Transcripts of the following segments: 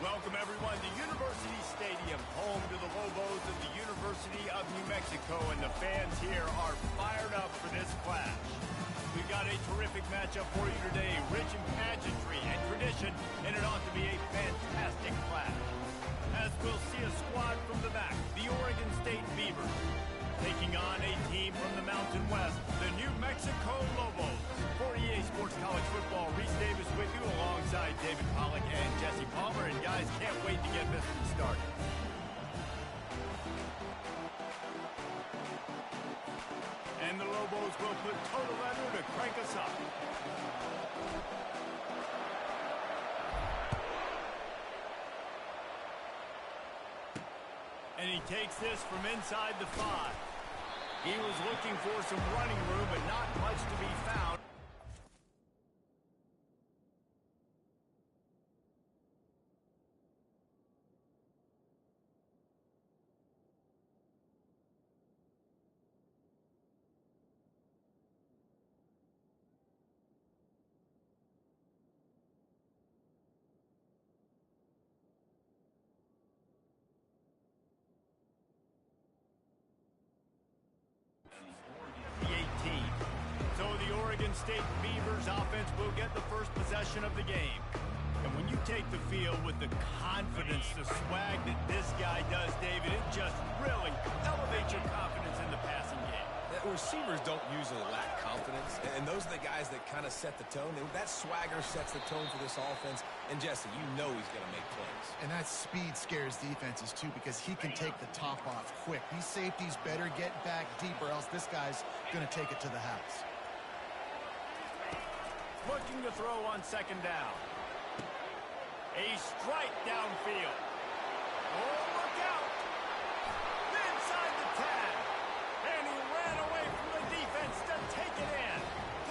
welcome everyone to University Stadium, home to the Lobos of the University of New Mexico, and the fans here are fired up for this clash. We've got a terrific matchup for you today, rich in pageantry and tradition, and it ought to be a fantastic clash. As we'll see a squad from the back, the Oregon State Beavers, taking on a team from the Mountain West, the New Mexico Lobos. For EA Sports College Football, Reese Davis with you alongside David Pollack and Jesse Palmer. And guys, can't wait to get this one started. And the Lobos will put total letter to crank us up. And he takes this from inside the 5. He was looking for some running room, but not much to be found. The 18. So the Oregon State Beavers offense will get the first possession of the game. And when you take the field with the confidence, the swag that this guy does, David, it just really elevates your confidence in the passing game. Receivers don't usually lack confidence, and those are the guys that kind of set the tone. And that swagger sets the tone for this offense. And Jesse, you know he's going to make plays. And that speed scares defenses too, because he can take the top off quick. These safeties better get back deep, or else this guy's going to take it to the house. Looking to throw on second down. A strike downfield. Oh, look out! Inside the 10. And he ran away from the defense to take it in.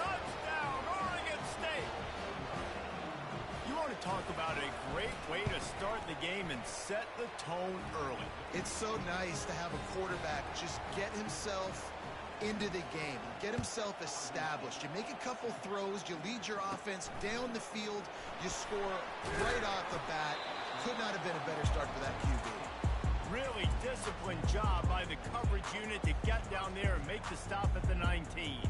Touchdown, Oregon State! You want to talk about a great way to start the game and set the tone early. It's so nice to have a quarterback just get himself into the game, get himself established. You make a couple throws, you lead your offense down the field, you score right off the bat. Could not have been a better start for that QB. Really disciplined job by the coverage unit to get down there and make the stop at the 19.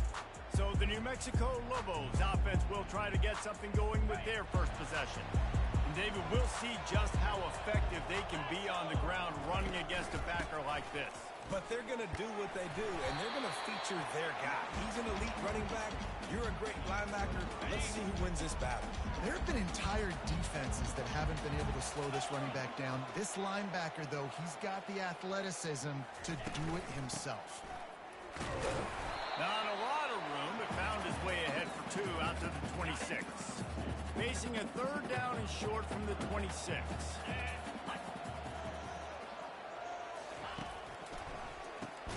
So the New Mexico Lobos offense will try to get something going with their first possession. And David, we'll see just how effective they can be on the ground running against a backer like this. But they're going to do what they do, and they're going to feature their guy. He's an elite running back. You're a great linebacker. Let's see who wins this battle. There have been entire defenses that haven't been able to slow this running back down. This linebacker, though, he's got the athleticism to do it himself. Not a lot of room, but found his way ahead for 2 out to the 26. Facing a third down and short from the 26.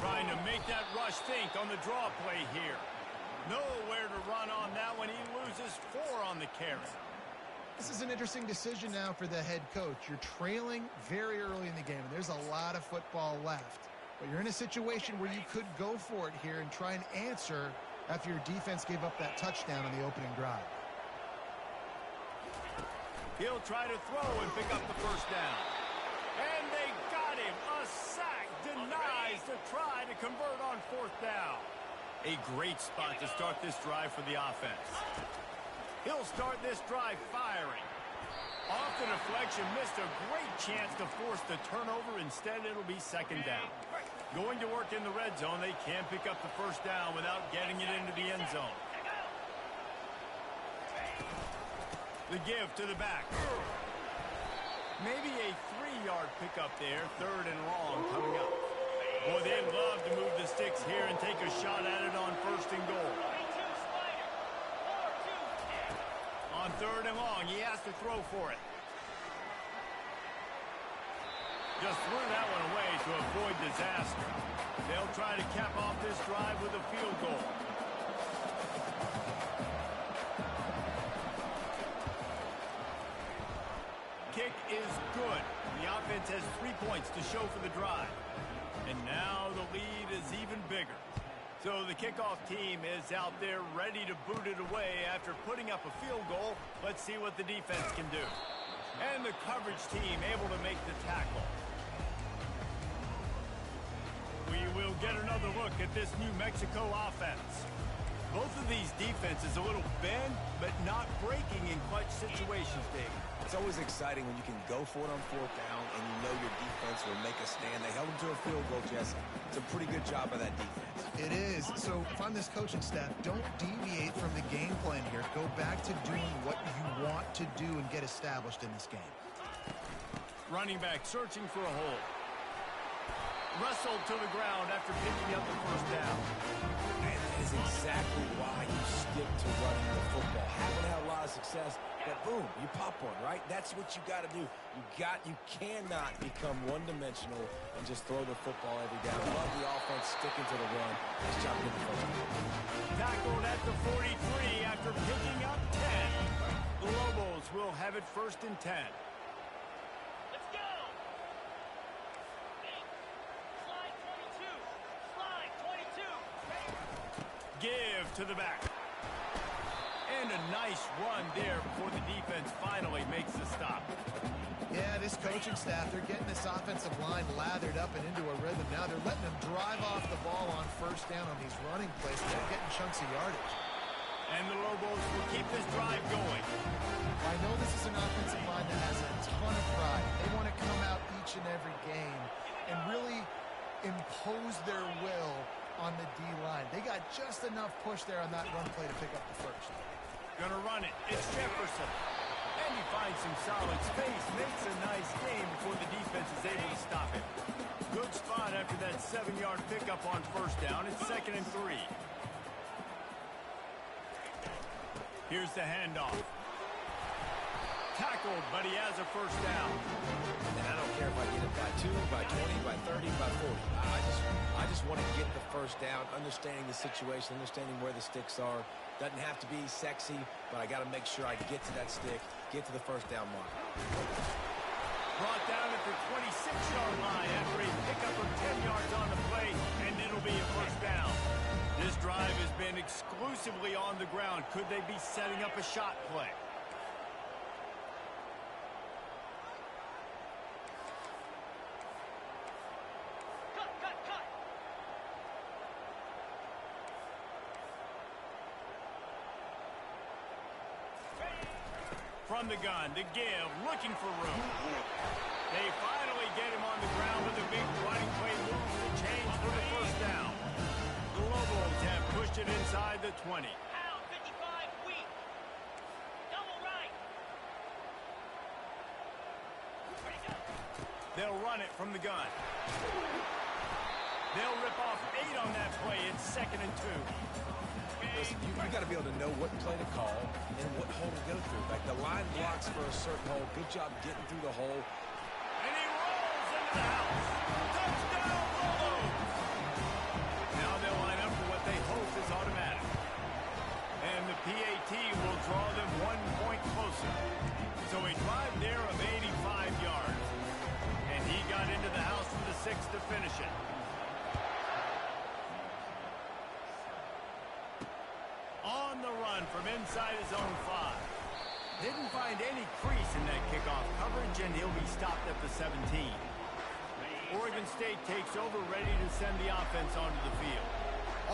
Trying to make that rush think on the draw play here. Nowhere to run on that one. He loses 4 on the carry. This is an interesting decision now for the head coach. You're trailing very early in the game, and there's a lot of football left. But you're in a situation where you could go for it here and try and answer after your defense gave up that touchdown on the opening drive. He'll try to throw and pick up the first down. And they got him. A sack denies the try to convert on 4th down. A great spot to start this drive for the offense. He'll start this drive firing. Off the deflection, missed a great chance to force the turnover. Instead, it'll be 2nd down. Going to work in the red zone, they can't pick up the first down without getting it into the end zone. The give to the back. Maybe a 3-yard pickup there, 3rd and long coming up. Boy, they'd love to move the sticks here and take a shot at it on 1st and goal. On 3rd and long, he has to throw for it. Just threw that one away to avoid disaster. They'll try to cap off this drive with a field goal. Kick is good. The offense has 3 points to show for the drive. And now the lead is even bigger. So the kickoff team is out there ready to boot it away after putting up a field goal. Let's see what the defense can do. And the coverage team able to make the tackle. We will get another look at this New Mexico offense. Both of these defenses a little bend, but not breaking in clutch situations, Dave. It's always exciting when you can go for it on fourth down and you know your defense will make a stand. They held them to a field goal, Jesse. It's a pretty good job by that defense. It is. So if I'm this coaching staff, don't deviate from the game plan here. Go back to doing what you want to do and get established in this game. Running back searching for a hole. Wrestled to the ground after picking up the first down. And that is exactly why you stick to running the football. Haven't had a lot of success, but boom, you pop one, right? That's what you got to do. You cannot become one-dimensional and just throw the football every down. Love the offense sticking to the run. Nice job getting the first down. Tackled at the 43 after picking up 10. The Lobos will have it 1st and 10. Give to the back. And a nice run there before the defense finally makes the stop. Yeah, this coaching staff, they're getting this offensive line lathered up and into a rhythm. Now they're letting them drive off the ball on first down on these running plays. They're getting chunks of yardage. And the Lobos will keep this drive going. I know this is an offensive line that has a ton of pride. They want to come out each and every game and really impose their will on the D-line. They got just enough push there on that run play to pick up the first. Gonna run it. It's Jefferson. And he finds some solid space. Makes a nice game before the defense is able to stop him. Good spot after that 7-yard pickup on first down. It's 2nd and 3. Here's the handoff. Tackled, but he has a first down. And I don't care if I get it by 2, by 20, by 30, by 40. I just want to get the first down, understanding the situation, understanding where the sticks are. Doesn't have to be sexy, but I got to make sure I get to that stick, get to the first down mark. Brought down at the 26-yard line after a pickup of 10 yards on the play, and it'll be a first down. This drive has been exclusively on the ground. Could they be setting up a shot play? From the gun to give, looking for room. They finally get him on the ground with a big running play move to change for the first down. The Lobos have pushed it inside the 20. Pound 55 weak. Double right. Ready to go. They'll run it from the gun. They'll rip off 8 on that play. It's 2nd and 2. Listen, you got to be able to know what play to call and what hole to go through. Like the line blocks for a certain hole. Good job getting through the hole. And he rolls into the house. Touchdown, Lobos! Now they'll line up for what they hope is automatic. And the PAT will draw them 1 point closer. So a drive there of 85 yards. And he got into the house for the 6th to finish it. On the run from inside his own 5. Didn't find any crease in that kickoff coverage, and he'll be stopped at the 17. Oregon State takes over, ready to send the offense onto the field.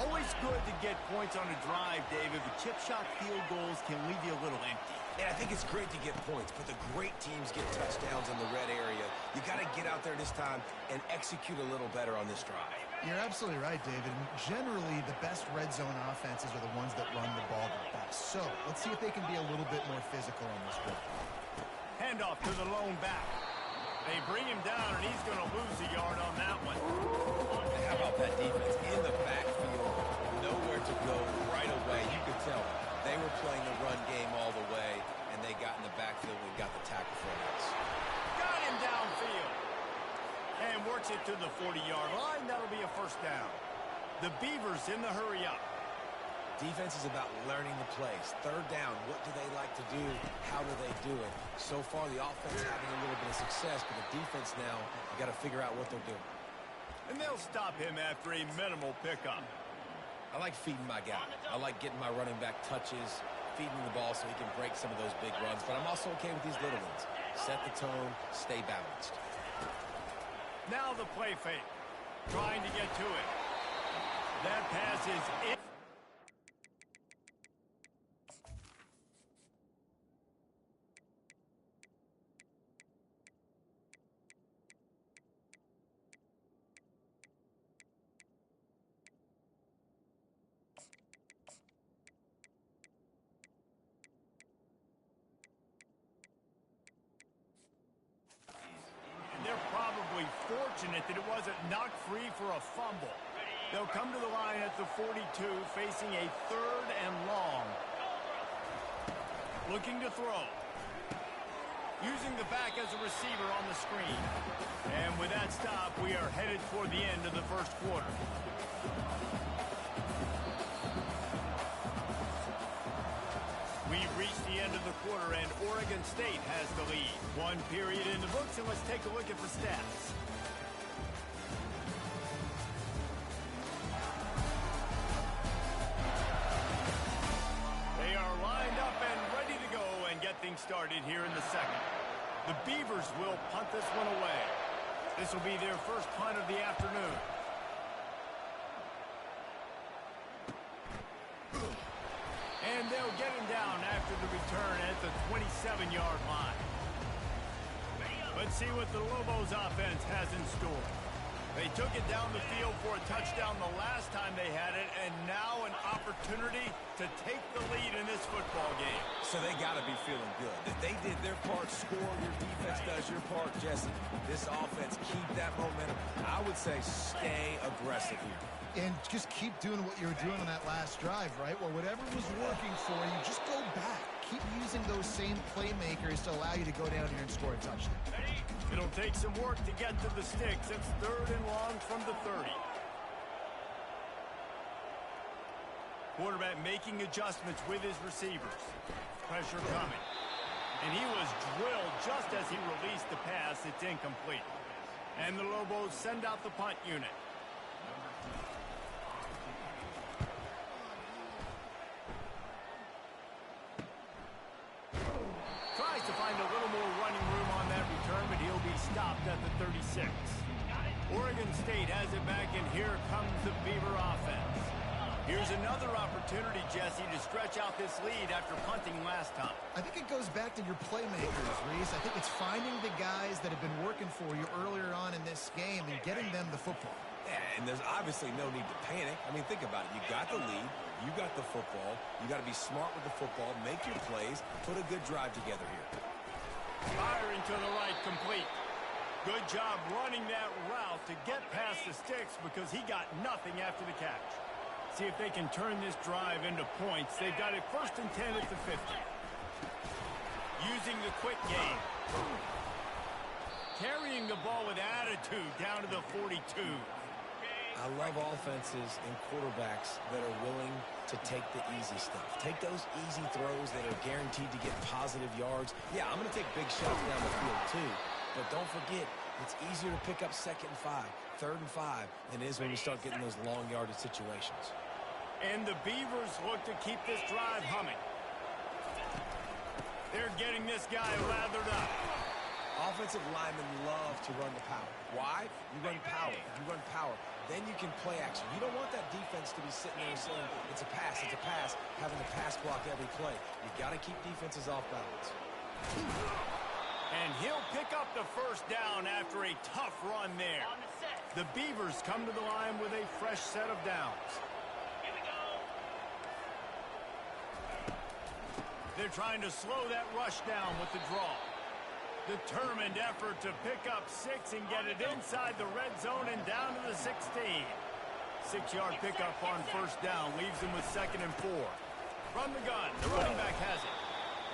Always good to get points on a drive, David, but chip shot field goals can leave you a little empty. And I think it's great to get points, but the great teams get touchdowns in the red area. You got to get out there this time and execute a little better on this drive. You're absolutely right, David. And generally, the best red zone offenses are the ones that run the ball the best. So let's see if they can be a little bit more physical on this one. Handoff to the lone back. They bring him down, and he's going to lose a yard on that one. How about that defense in the backfield? Nowhere to go right away. You could tell they were playing the run game all the way, and they got in the backfield and got the tackle for us. Got him downfield. And works it to the 40-yard line. That'll be a first down. The Beavers in the hurry up. Defense is about learning the plays. Third down, what do they like to do? How do they do it? So far, the offense having a little bit of success, but the defense now, you got to figure out what they're doing. And they'll stop him after a minimal pickup. I like feeding my guy. I like getting my running back touches, feeding the ball so he can break some of those big runs, but I'm also okay with these little ones. Set the tone, stay balanced. Now the play fake. Trying to get to it. That pass is in. They're probably fortunate that it wasn't knocked free for a fumble. They'll come to the line at the 42, facing a 3rd and long. Looking to throw. Using the back as a receiver on the screen. And with that stop, we are headed toward the end of the first quarter. We've reached the end of the quarter, and Oregon State has the lead. One period in the books, and let's take a look at the stats. They are lined up and ready to go and get things started here in the second. The Beavers will punt this one away. This will be their first punt of the afternoon. And they'll get him down after the return at the 27-yard line. Let's see what the Lobos offense has in store. They took it down the field for a touchdown the last time they had it, and now an opportunity to take the lead in this football game. So they got to be feeling good. If they did their part, score, your defense does your part, Jesse. This offense, keep that momentum. I would say stay aggressive here. And just keep doing what you were doing on that last drive, right? Well, whatever was working for you, just go back. Keep using those same playmakers to allow you to go down here and score a touchdown. It'll take some work to get to the sticks. It's 3rd and long from the 30. Quarterback making adjustments with his receivers. Pressure coming. And he was drilled just as he released the pass. It's incomplete. And the Lobos send out the punt unit. Tries to find a little more running room on that return, but he'll be stopped at the 36. Oregon State has it back, and here comes the Beaver offense. Here's another opportunity, Jesse, to stretch out this lead after punting last time. I think it goes back to your playmakers, Reese. I think it's finding the guys that have been working for you earlier on in this game and getting them the football. Yeah, and there's obviously no need to panic. I mean, think about it. You got the lead. You got the football. You got to be smart with the football. Make your plays. Put a good drive together here. Firing to the right, complete. Good job running that route to get past the sticks because he got nothing after the catch. See if they can turn this drive into points. They've got it 1st and 10 at the 50. Using the quick game. Carrying the ball with attitude down to the 42. I love offenses and quarterbacks that are willing to take the easy stuff. Take those easy throws that are guaranteed to get positive yards. Yeah, I'm going to take big shots down the field too. But don't forget, it's easier to pick up 2nd and 5, 3rd and 5 than it is when you start getting those long yardage situations. And the Beavers look to keep this drive humming. They're getting this guy lathered up. Offensive linemen love to run the power. Why? You run power. You run power. Then you can play action. You don't want that defense to be sitting there saying, it's a pass, having to pass block every play. You got to keep defenses off balance. And he'll pick up the 1st down after a tough run there. The Beavers come to the line with a fresh set of downs. Here we go. They're trying to slow that rush down with the draw. Determined effort to pick up 6 and get it inside the red zone and down to the 16. 6-yard pickup on 1st down leaves them with 2nd and 4. From the gun, the running back has it.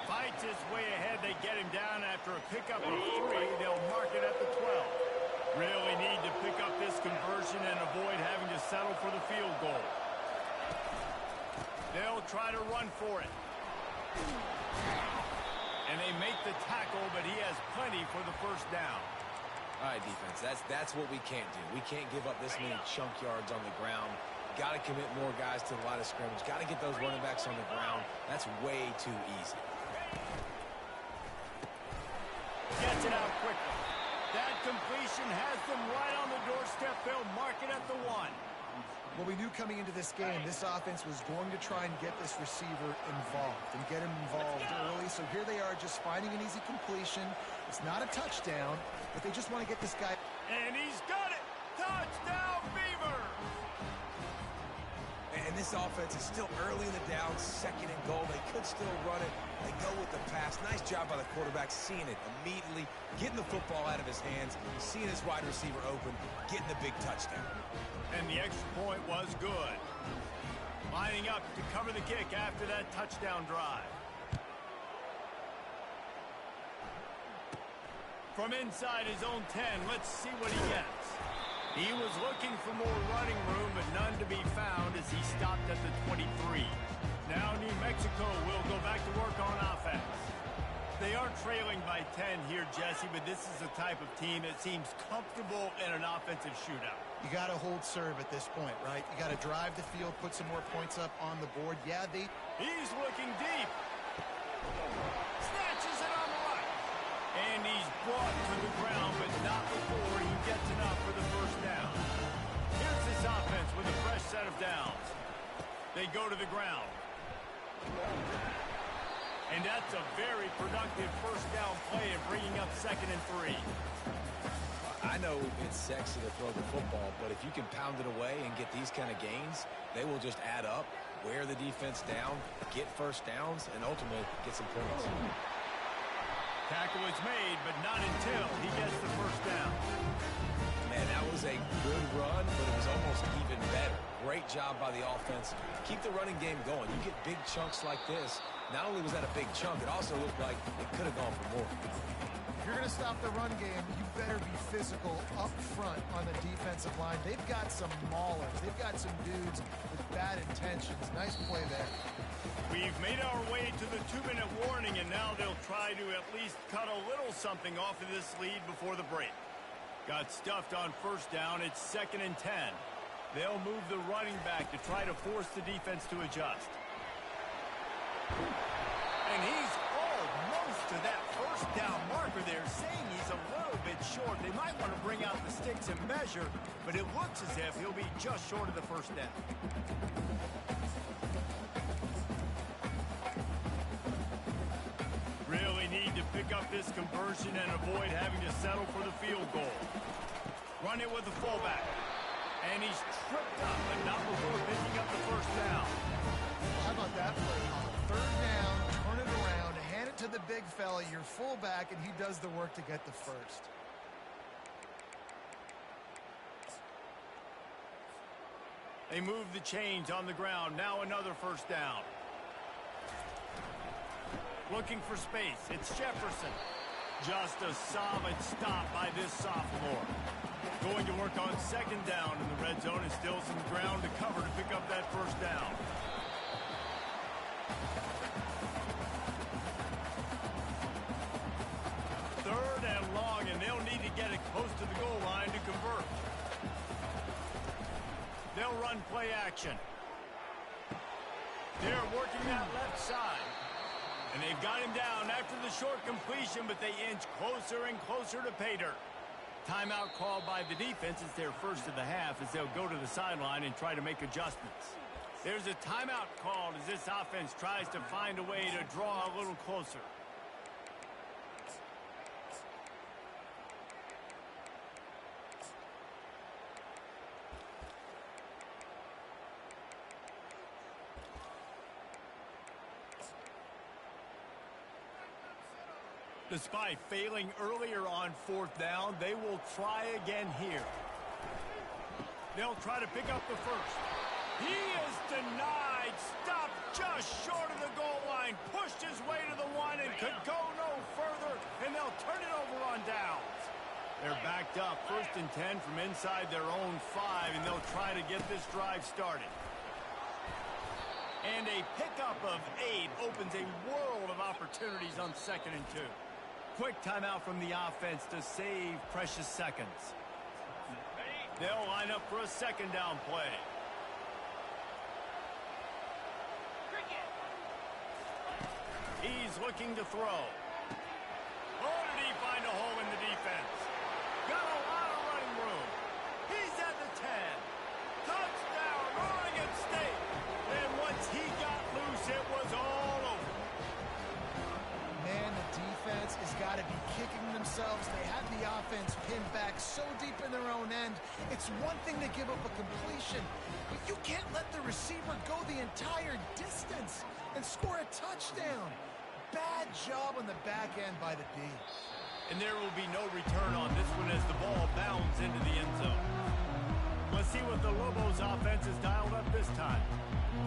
Fights his way ahead. They get him down after a pickup of 3. They'll mark it at the 12. Really need to pick up this conversion and avoid having to settle for the field goal. They'll try to run for it. And they make the tackle, but he has plenty for the 1st down. All right, defense, that's what we can't do. We can't give up this many chunk yards on the ground. Got to commit more guys to the line of scrimmage. Got to get those running backs on the ground. That's way too easy. Gets it out quickly. That completion has them right on the doorstep. They'll mark it at the 1. Well, we knew coming into this game, this offense was going to try and get this receiver involved and get him involved early. So here they are just finding an easy completion. It's not a touchdown, but they just want to get this guy. And he's got it. Touchdown, Beavers. And this offense is still early in the down, 2nd and goal. They could still run it. They go with the pass. Nice job by the quarterback, seeing it immediately, getting the football out of his hands, seeing his wide receiver open, getting the big touchdown. And the extra point was good. Lining up to cover the kick after that touchdown drive. From inside his own 10, let's see what he gets. He was looking for more running room, but none to be found as he stopped at the 23. Now New Mexico will go back to work on offense. They are trailing by 10 here, Jesse, but this is the type of team that seems comfortable in an offensive shootout. You got to hold serve at this point, right? You got to drive the field, put some more points up on the board. Yeah, He's looking deep. Snatches it on the right. And he's brought to the ground, but not before he gets enough for the first down. Here's this offense with a fresh set of downs. They go to the ground. And that's a very productive first down play of bringing up 2nd and 3. I know it's sexy to throw the football, but if you can pound it away and get these kind of gains, they will just add up, wear the defense down, get first downs, and ultimately get some points. Tackle is made, but not until he gets the first down. Man, that was a good run, but it was almost even better. Great job by the offense. Keep the running game going. You get big chunks like this. Not only was that a big chunk, it also looked like it could have gone for more. If you're going to stop the run game, you better be physical up front on the defensive line. They've got some maulers. They've got some dudes with bad intentions. Nice play there. We've made our way to the 2-minute warning, and now they'll try to at least cut a little something off of this lead before the break. Got stuffed on first down. It's 2nd and 10. They'll move the running back to try to force the defense to adjust. And he's almost to that first down marker there, saying he's a little bit short. They might want to bring out the sticks and measure, but it looks as if he'll be just short of the first down. Really need to pick up this conversion and avoid having to settle for the field goal. Run it with the fullback. And he's tripped up, but not before picking up the first down. Well, how about that play? Third down, turn it around, hand it to the big fella, your fullback, and he does the work to get the first. They move the chains on the ground. Now another first down. Looking for space. It's Jefferson. Just a solid stop by this sophomore. Going to work on 2nd down in the red zone, and still some ground to cover to pick up that first down. Third and long, and they'll need to get it close to the goal line to convert. They'll run play action. They're working that left side. And they've got him down after the short completion, but they inch closer and closer to pay dirt. Timeout called by the defense. It's their first of the half as they'll go to the sideline and try to make adjustments. There's a timeout called as this offense tries to find a way to draw a little closer. Despite failing earlier on 4th down, they will try again here. They'll try to pick up the first. He is denied. Stopped just short of the goal line. Pushed his way to the 1 and could go no further. And they'll turn it over on downs. They're backed up 1st and 10 from inside their own 5, and they'll try to get this drive started. And a pickup of 8 opens a world of opportunities on 2nd and 2. Quick timeout from the offense to save precious seconds. They'll line up for a 2nd down play. He's looking to throw. Oh, did he find a defense pinned back so deep in their own end. It's one thing to give up a completion, but you can't let the receiver go the entire distance and score a touchdown. Bad job on the back end by the D. And there will be no return on this one as the ball bounds into the end zone. Let's see what the Lobos offense has dialed up this time.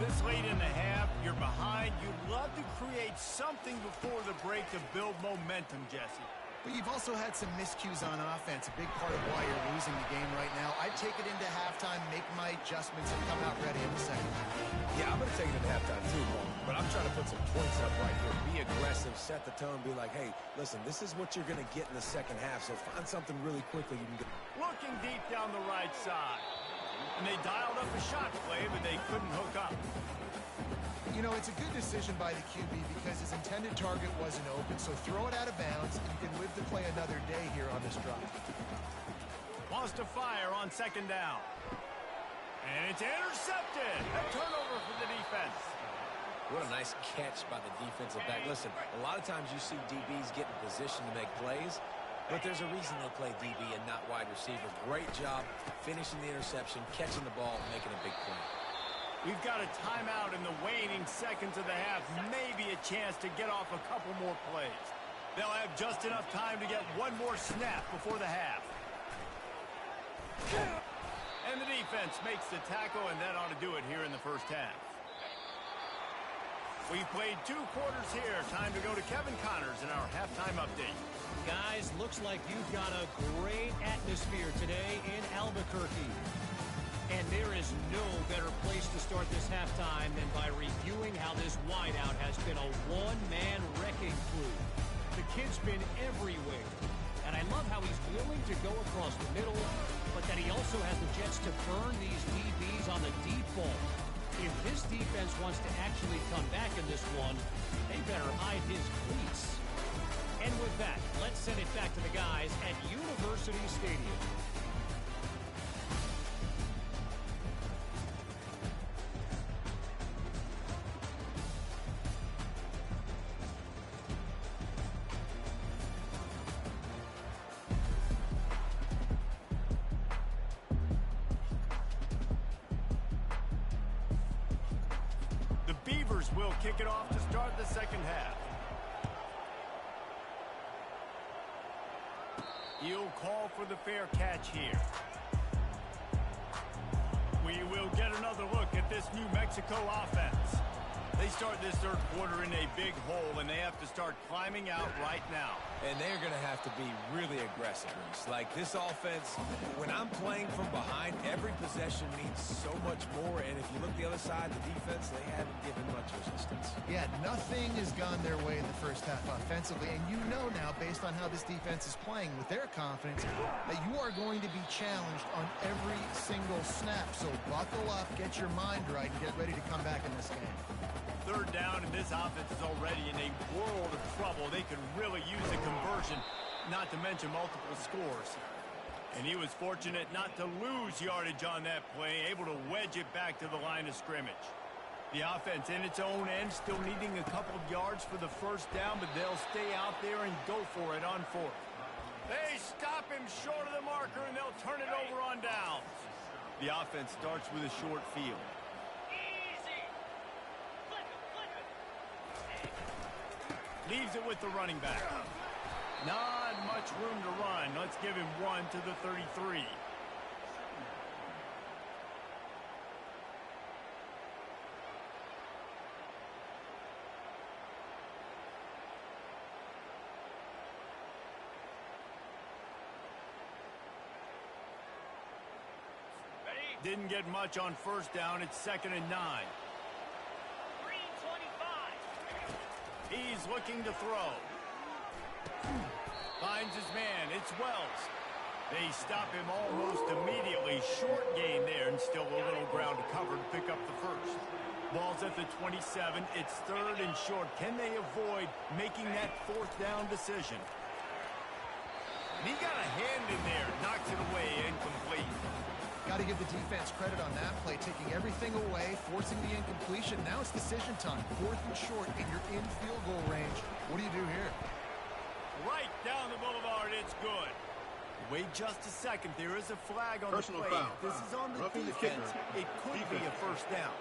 This late in the half, you're behind. You'd love to create something before the break to build momentum, Jesse. But you've also had some miscues on offense, a big part of why you're losing the game right now. I'd take it into halftime, make my adjustments, and come out ready in the second half. Yeah, I'm going to take it into halftime too, Mark. But I'm trying to put some points up right here. Be aggressive, set the tone, be like, hey, listen, this is what you're going to get in the second half, so find something really quickly you can get. Looking deep down the right side. And they dialed up a shot play, but they couldn't hook up. You know, it's a good decision by the QB because his intended target wasn't open, so throw it out of bounds, and you can live to play another day here on this drive. Wants to fire on second down. And it's intercepted. A turnover for the defense. What a nice catch by the defensive back. Listen, a lot of times you see DBs get in position to make plays, but there's a reason they play DB and not wide receiver. Great job finishing the interception, catching the ball, and making a big play. We've got a timeout in the waning seconds of the half. Maybe a chance to get off a couple more plays. They'll have just enough time to get one more snap before the half. And the defense makes the tackle, and that ought to do it here in the first half. We've played 2 quarters here. Time to go to Kevin Connors in our halftime update. Guys, looks like you've got a great atmosphere today in Albuquerque. And there is no better place to start this halftime than by reviewing how this wideout has been a one-man wrecking crew. The kid's been everywhere. And I love how he's willing to go across the middle, but that he also has the Jets to burn these DBs on the deep ball. If this defense wants to actually come back in this one, they better hide his cleats. And with that, let's send it back to the guys at University Stadium. Will kick it off to start the second half. He'll call for the fair catch here. We will get another look at this New Mexico offense. They start this third quarter in a big hole, and they have to start climbing out right now. And they're going to have to be really aggressive, Reese. Like this offense, when I'm playing from behind, every possession means so much more. And if you look the other side, the defense, they haven't given much resistance. Yeah, nothing has gone their way in the first half offensively. And you know now, based on how this defense is playing with their confidence, that you are going to be challenged on every single snap. So buckle up, get your mind right, and get ready to come back in this game. Third down, and this offense is already in a world of trouble. They could really use a conversion, not to mention multiple scores. And he was fortunate not to lose yardage on that play, able to wedge it back to the line of scrimmage. The offense in its own end still needing a couple of yards for the first down, but they'll stay out there and go for it on fourth. They stop him short of the marker, and they'll turn it over on downs. The offense starts with a short field. Leaves it with the running back. Not much room to run. Let's give him 1 to the 33. Didn't get much on first down. It's 2nd and 9. He's looking to throw. Finds his man. It's Wells. They stop him almost immediately. Short gain there, and still a little ground to cover to pick up the first. Ball's at the 27. It's 3rd and short. Can they avoid making that 4th down decision? And he got a hand in there. Knocks it away. Incomplete. Got to give the defense credit on that play, taking everything away, forcing the incompletion. Now it's decision time. 4th and short, and you're in field goal range. What do you do here? Right down the boulevard, it's good. Wait just a second. There is a flag on Personal the play. foul. This is on the Roughing the defense. kicker. It could be a first down.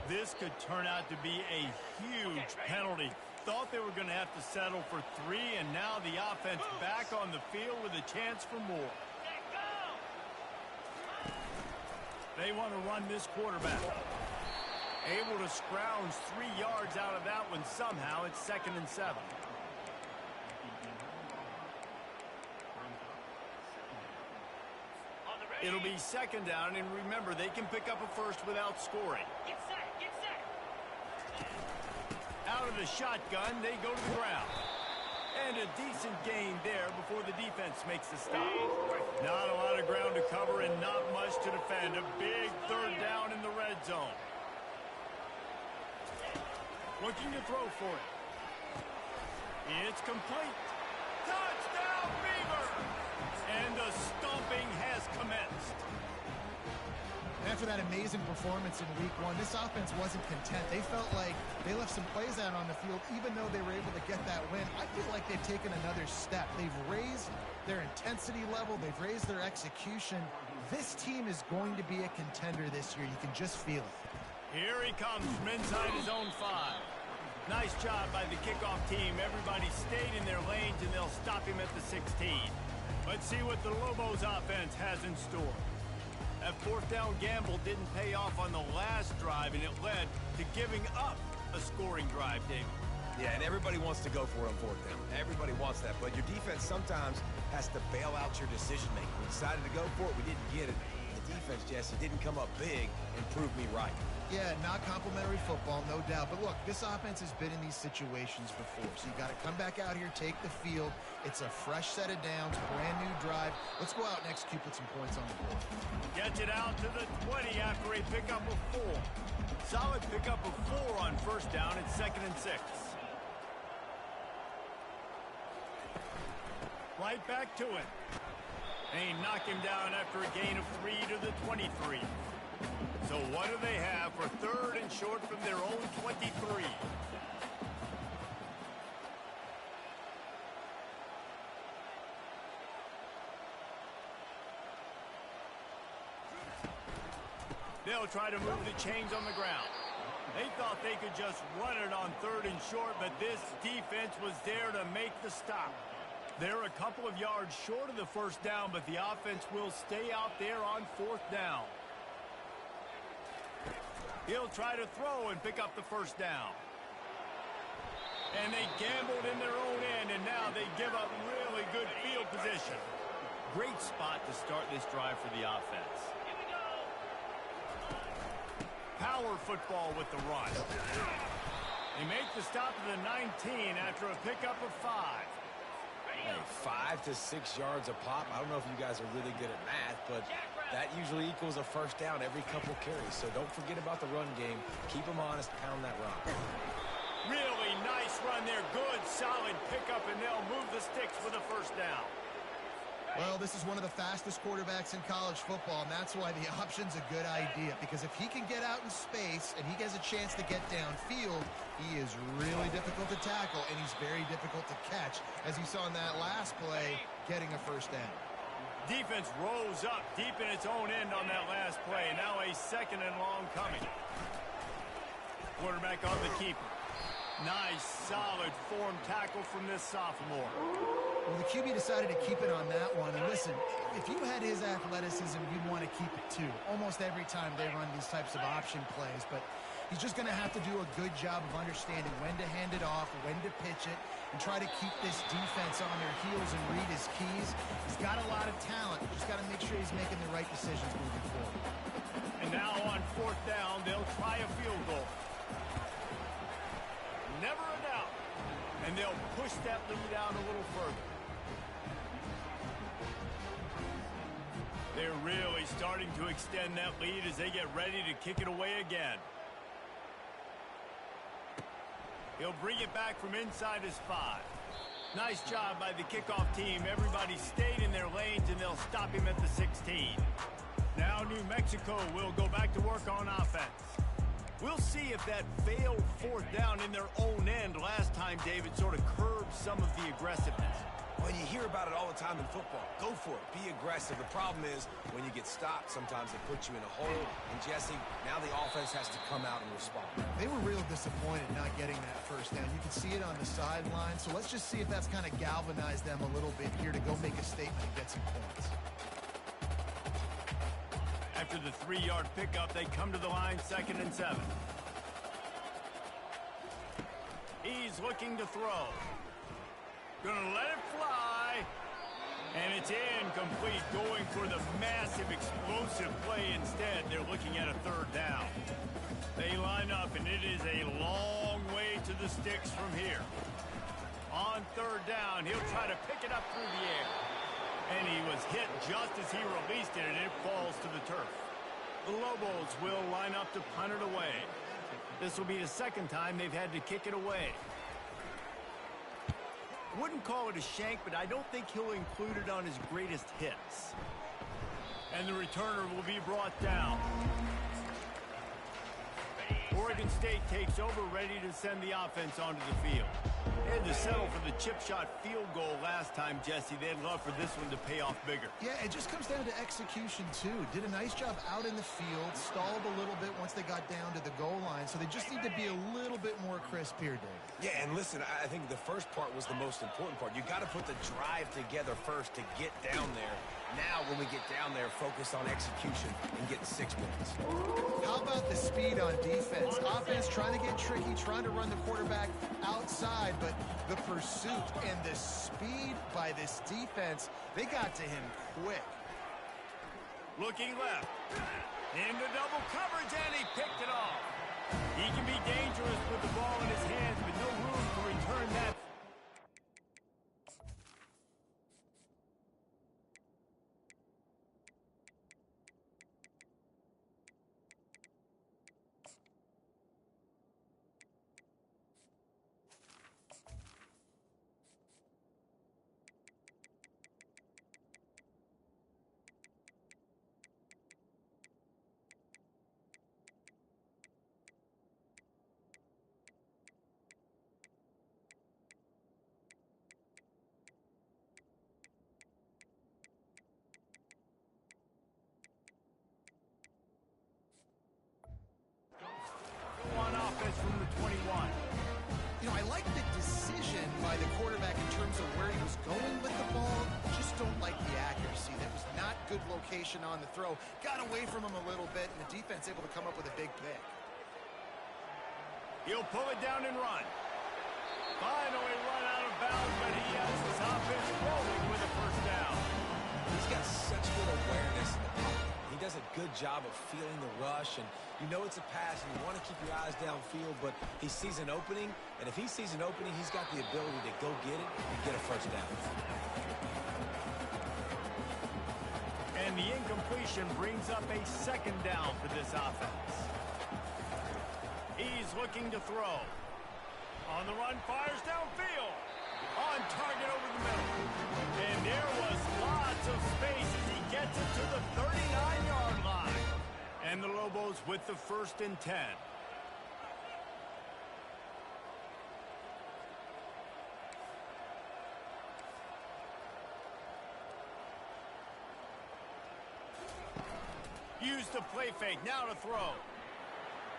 This could turn out to be a huge penalty. Thought they were going to have to settle for 3, and now the offense back on the field with a chance for more. They want to run this quarterback. Able to scrounge 3 yards out of that one somehow. It's 2nd and 7. It'll be 2nd down, and remember, they can pick up a first without scoring. Get set, get set. Out of the shotgun, they go to the ground. And a decent gain there before the defense makes the stop. Not a lot of ground to cover and not much to defend. A big 3rd down in the red zone. Looking to throw for it. It's complete. Touchdown, Beavers! And the stomping has commenced. After that amazing performance in Week 1, this offense wasn't content. They felt like they left some plays out on the field, even though they were able to get that win. I feel like they've taken another step. They've raised their intensity level. They've raised their execution. This team is going to be a contender this year. You can just feel it. Here he comes from inside his own 5. Nice job by the kickoff team. Everybody stayed in their lanes, and they'll stop him at the 16. Let's see what the Lobos offense has in store. That 4th down gamble didn't pay off on the last drive, and it led to giving up a scoring drive, David. Yeah, and everybody wants to go for it on 4th down. Everybody wants that, but your defense sometimes has to bail out your decision-making. We decided to go for it. We didn't get it. The defense, Jesse, didn't come up big and prove me right. Yeah, not complimentary football, no doubt. But look, this offense has been in these situations before. So you got to come back out here, take the field. It's a fresh set of downs, brand new drive. Let's go out and execute with some points on the board. Gets it out to the 20 after a pickup of 4. Solid pickup of 4 on 1st down. It's 2nd and 6. Right back to it. They knock him down after a gain of 3 to the 23. So what do they have for 3rd and short from their own 23? They'll try to move the chains on the ground. They thought they could just run it on 3rd and short, but this defense was there to make the stop. They're a couple of yards short of the 1st down, but the offense will stay out there on 4th down. He'll try to throw and pick up the 1st down. And they gambled in their own end, and now they give up really good field position. Great spot to start this drive for the offense. Here we go. Power football with the run. They make the stop to the 19 after a pickup of 5. Hey, 5 to 6 yards a pop. I don't know if you guys are really good at math, but that usually equals a 1st down every couple carries. So don't forget about the run game. Keep them honest. Pound that rock. Really nice run there. Good, solid pickup, and they'll move the sticks for the 1st down. Well, this is one of the fastest quarterbacks in college football, and that's why the option's a good idea. Because if he can get out in space and he has a chance to get downfield, he is really difficult to tackle, and he's very difficult to catch, as you saw in that last play, getting a 1st down. Defense rose up deep in its own end on that last play. Now a 2nd and long coming. Quarterback on the keeper. Nice, solid form tackle from this sophomore. Well, the QB decided to keep it on that one. And listen, if you had his athleticism, you'd want to keep it too. Almost every time they run these types of option plays. But he's just going to have to do a good job of understanding when to hand it off, when to pitch it, and try to keep this defense on their heels and read his keys. He's got a lot of talent. Just got to make sure he's making the right decisions moving forward. And now on 4th down, they'll try a field goal. Never a doubt. And they'll push that lead out a little further. They're really starting to extend that lead as they get ready to kick it away again. He'll bring it back from inside his 5. Nice job by the kickoff team. Everybody stayed in their lanes, and they'll stop him at the 16. Now New Mexico will go back to work on offense. We'll see if that failed fourth down in their own end last time, David, sort of curbed some of the aggressiveness. Well, you hear about it all the time in football. Go for it. Be aggressive. The problem is when you get stopped, sometimes it puts you in a hole. And, Jesse, now the offense has to come out and respond. They were real disappointed not getting that first down. You can see it on the sideline. So let's just see if that's kind of galvanized them a little bit here to go make a statement and get some points. After the 3-yard pickup, they come to the line, 2nd and 7. He's looking to throw. Gonna let it fly. And it's incomplete, going for the massive explosive play instead. They're looking at a 3rd down. They line up, and it is a long way to the sticks from here. On 3rd down, he'll try to pick it up through the air. And he was hit just as he released it, and it falls to the turf. The Lobos will line up to punt it away. This will be the 2nd time they've had to kick it away. Wouldn't call it a shank, but I don't think he'll include it on his greatest hits. And the returner will be brought down. Oregon State takes over, ready to send the offense onto the field. They had to settle for the chip shot field goal last time, Jesse. They'd love for this one to pay off bigger. Yeah, it just comes down to execution, too. Did a nice job out in the field, stalled a little bit once they got down to the goal line, so they just need to be a little bit more crisp here, Dave. Yeah, and listen, I think the first part was the most important part. You got to put the drive together first to get down there. Now, when we get down there, focus on execution and getting 6 points. How about the speed on defense? Offense trying to get tricky, trying to run the quarterback outside, but the pursuit and the speed by this defense, they got to him quick. Looking left. Into double coverage, and he picked it off. He can be dangerous with the ball in his hands, but no room to return that. On offense from the 21. You know, I like the decision by the quarterback in terms of where he was going with the ball. Just don't like the accuracy. That was not good location on the throw. Got away from him a little bit, and the defense able to come up with a big pick. He'll pull it down and run. Finally run out of bounds, but he has his offense rolling with a 1st down. He's got such good awareness in the pocket. He does a good job of feeling the rush, and you know it's a pass, and you want to keep your eyes downfield, but he sees an opening, and if he sees an opening, he's got the ability to go get it and get a 1st down. And the incompletion brings up a 2nd down for this offense. He's looking to throw. On the run, fires downfield. On target over the middle. And there was lots of space as he gets it to the 39-yard line. And the Lobos with the 1st and 10. Used the play fake, now to throw.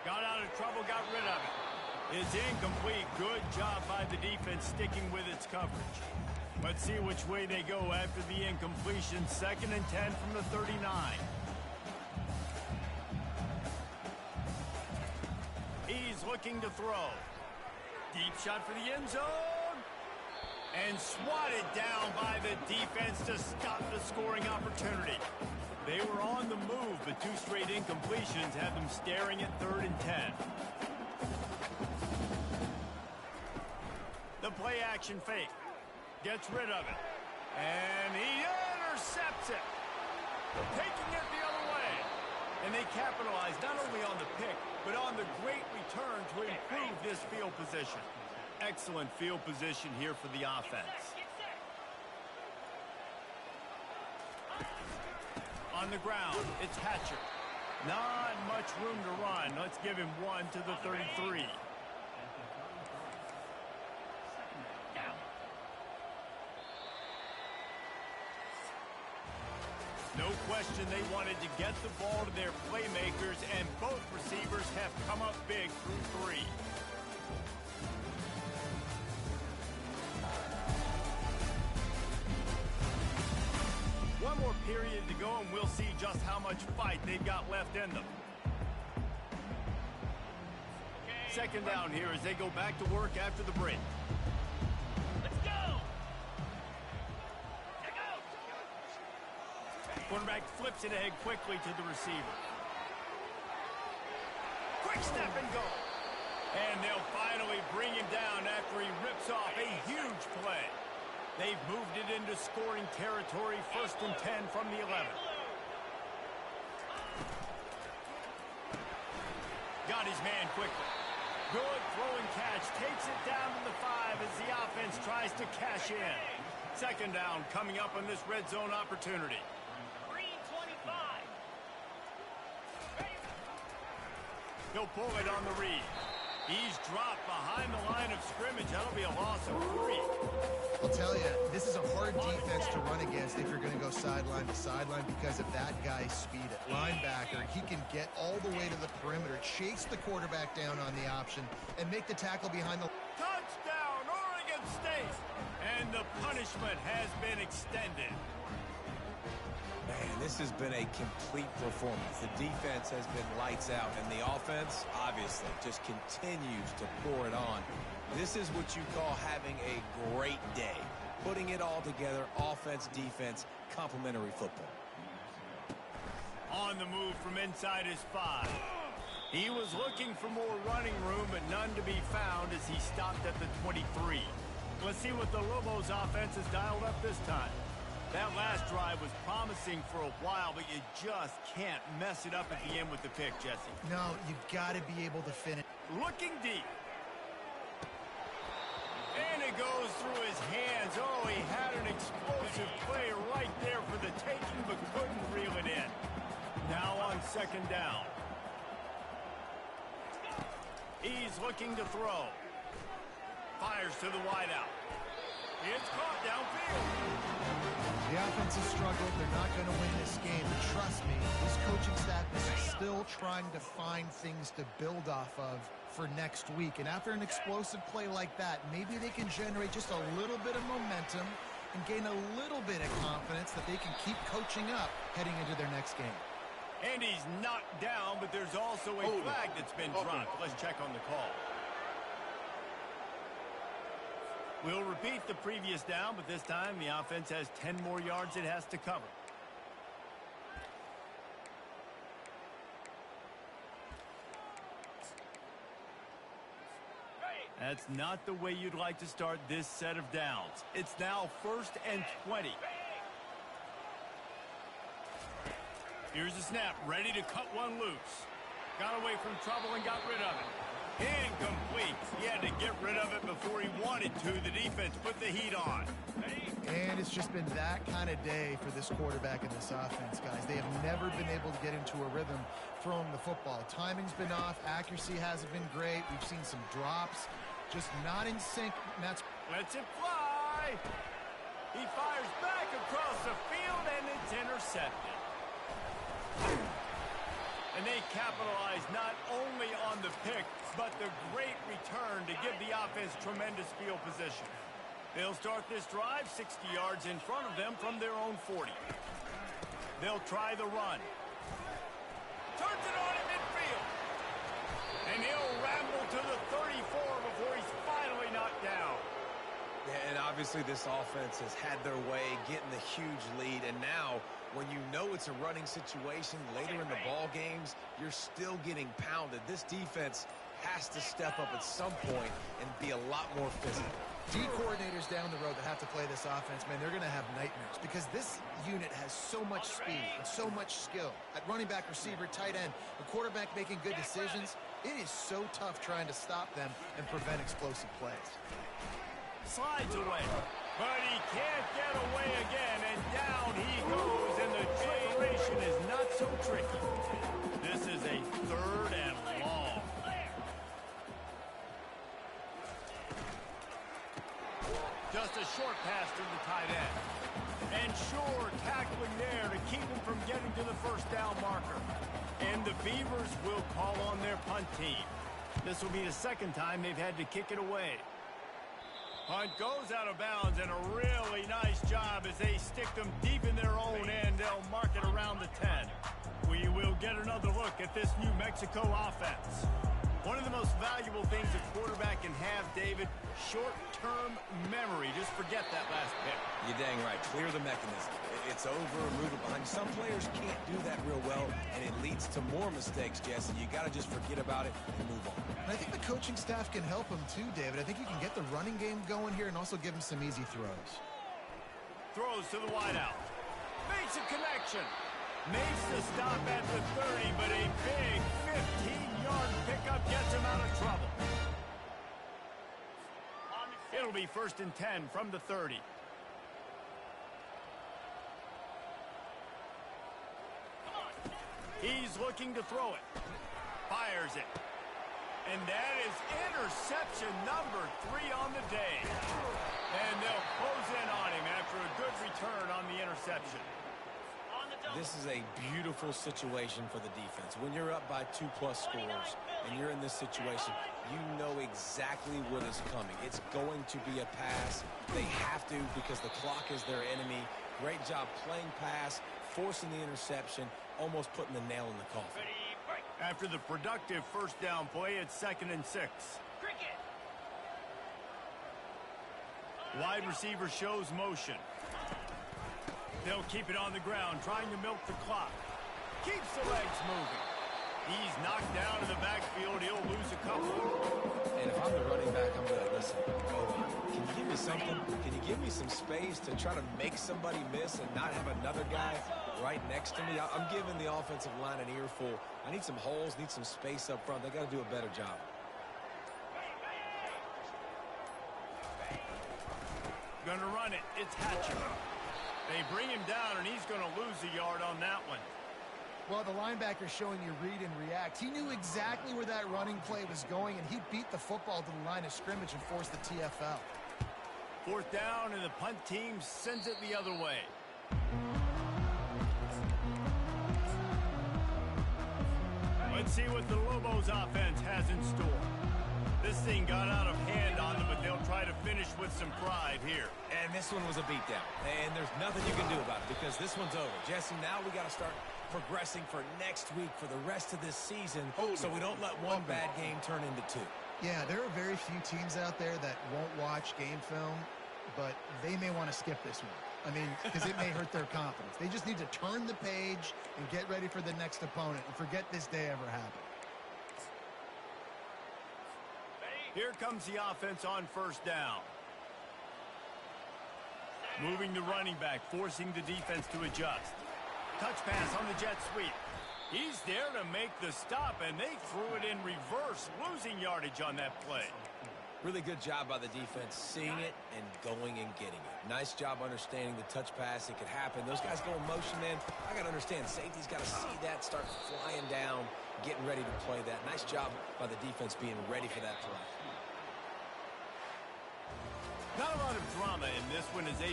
Got out of trouble, got rid of it. It's incomplete. Good job by the defense sticking with its coverage. Let's see which way they go after the incompletion. 2nd and 10 from the 39. He's looking to throw. Deep shot for the end zone. And swatted down by the defense to stop the scoring opportunity. They were on the move, but 2 straight incompletions have them staring at 3rd and 10. The play action fake. Gets rid of it. And he intercepts it. Taking it the other way. And they capitalize not only on the pick, but on the great return to improve this field position. Excellent field position here for the offense. On the ground, it's Hatcher. Not much room to run. Let's give him 1 to the 33. No question they wanted to get the ball to their playmakers, and both receivers have come up big through 3. One more period to go, and we'll see just how much fight they've got left in them. Second down here as they go back to work after the break. Let's go! Quarterback flips it ahead quickly to the receiver. Quick step and go. And they'll finally bring him down after he rips off a huge play. They've moved it into scoring territory, 1st and 10 from the 11. Got his man quickly. Good throwing catch. Takes it down to the 5 as the offense tries to cash in. Second down coming up on this red zone opportunity. Green 25. He'll pull it on the read. He's dropped behind the line of scrimmage. That'll be a loss of 3. I'll tell you, this is a hard defense to run against if you're going to go sideline to sideline because of that guy's speed at linebacker. He can get all the way to the perimeter, chase the quarterback down on the option, and make the tackle behind the... Touchdown, Oregon State! And the punishment has been extended. Man, this has been a complete performance. The defense has been lights out, and the offense, obviously, just continues to pour it on. This is what you call having a great day. Putting it all together, offense, defense, complementary football. On the move from inside his 5. He was looking for more running room, but none to be found as he stopped at the 23. Let's see what the Lobos offense has dialed up this time. That last drive was promising for a while, but you just can't mess it up at the end with the pick, Jesse. No, you've got to be able to finish. Looking deep. And it goes through his hands. Oh, he had an explosive play right there for the taking, but couldn't reel it in. Now on second down. He's looking to throw. Fires to the wideout. It's caught downfield. The offense has struggled. They're not going to win this game. But trust me, this coaching staff is still trying to find things to build off of for next week. And after an explosive play like that, maybe they can generate just a little bit of momentum and gain a little bit of confidence that they can keep coaching up heading into their next game. And he's knocked down, but there's also a flag that's been dropped. Let's check on the call. We'll repeat the previous down, but this time the offense has 10 more yards it has to cover. That's not the way you'd like to start this set of downs. It's now 1st and 20. Here's the snap, ready to cut one loose. Got away from trouble and got rid of it. Incomplete. He had to get rid of it before he wanted to. The defense put the heat on. And it's just been that kind of day for this quarterback and this offense, guys. They have never been able to get into a rhythm throwing the football. Timing's been off. Accuracy hasn't been great. We've seen some drops. Just not in sync. That's... Lets it fly. He fires back across the field, and it's intercepted. And they capitalize not only on the pick, but the great return to give the offense tremendous field position. They'll start this drive 60 yards in front of them from their own 40. They'll try the run. Turns it on in midfield. And he'll ramble to the 34 before he's finally knocked down. Yeah, and obviously this offense has had their way, getting the huge lead, and now when you know it's a running situation later in the ball games, you're still getting pounded. This defense has to step up at some point and be a lot more physical. D coordinators down the road that have to play this offense, man, they're going to have nightmares because this unit has so much speed and so much skill. At running back, receiver, tight end, the quarterback making good decisions, it is so tough trying to stop them and prevent explosive plays. Slides away, but he can't get away again, and down he goes, and the generation is not so tricky. This is a 3rd and long. Just a short pass to the tight end. And sure, tackling there to keep him from getting to the first down marker. And the Beavers will call on their punt team. This will be the 2nd time they've had to kick it away. Punt goes out of bounds, and a really nice job as they stick them deep in their own end. They'll mark it around the 10. We will get another look at this New Mexico offense. One of the most valuable things a quarterback can have, David, short-term memory. Just forget that last pick. You're dang right. Clear the mechanism. It's over and move it behind. Some players can't do that real well, and it leads to more mistakes, Jesse. You got to just forget about it and move on. And I think the coaching staff can help him too, David. I think you can get the running game going here and also give him some easy throws. Throws to the wideout. Makes a connection. Makes the stop at the 30, but a big 15-yard pickup gets him out of trouble. It'll be 1st and 10 from the 30. He's looking to throw it. Fires it. And that is interception number 3 on the day. And they'll close in on him after a good return on the interception. This is a beautiful situation for the defense. When you're up by 2+ scores and you're in this situation, you know exactly what is coming. It's going to be a pass. They have to because the clock is their enemy. Great job playing pass, forcing the interception, almost putting the nail in the coffin. After the productive first down play, it's 2nd and 6. Wide receiver shows motion. They'll keep it on the ground, trying to milk the clock. Keeps the legs moving. He's knocked down in the backfield. He'll lose a couple. And if I'm the running back, I'm going to listen. Can you give me something? Can you give me some space to try to make somebody miss and not have another guy right next to me? I'm giving the offensive line an earful. I need some holes, need some space up front. They got to do a better job. Gonna run it. It's Hatcher. They bring him down, and he's going to lose a yard on that one. Well, the linebacker's showing you read and react. He knew exactly where that running play was going, and he beat the football to the line of scrimmage and forced the TFL. 4th down, and the punt team sends it the other way. Let's see what the Lobos offense has in store. This thing got out of hand on them, but they'll try to finish with some pride here. And this one was a beatdown. And there's nothing you can do about it because this one's over. Jesse, now we got to start progressing for next week for the rest of this season so we don't let one bad game turn into 2. Yeah, there are very few teams out there that won't watch game film, but they may want to skip this one. I mean, because it may hurt their confidence. They just need to turn the page and get ready for the next opponent and forget this day ever happened. Here comes the offense on 1st down. Moving the running back, forcing the defense to adjust. Touch pass on the jet sweep. He's there to make the stop, and they threw it in reverse, losing yardage on that play. Really good job by the defense, seeing it and going and getting it. Nice job understanding the touch pass. It could happen. Those guys go in motion, man. I got to understand, safety's got to see that, start flying down, getting ready to play that. Nice job by the defense being ready for that play. Not a lot of drama in this one as they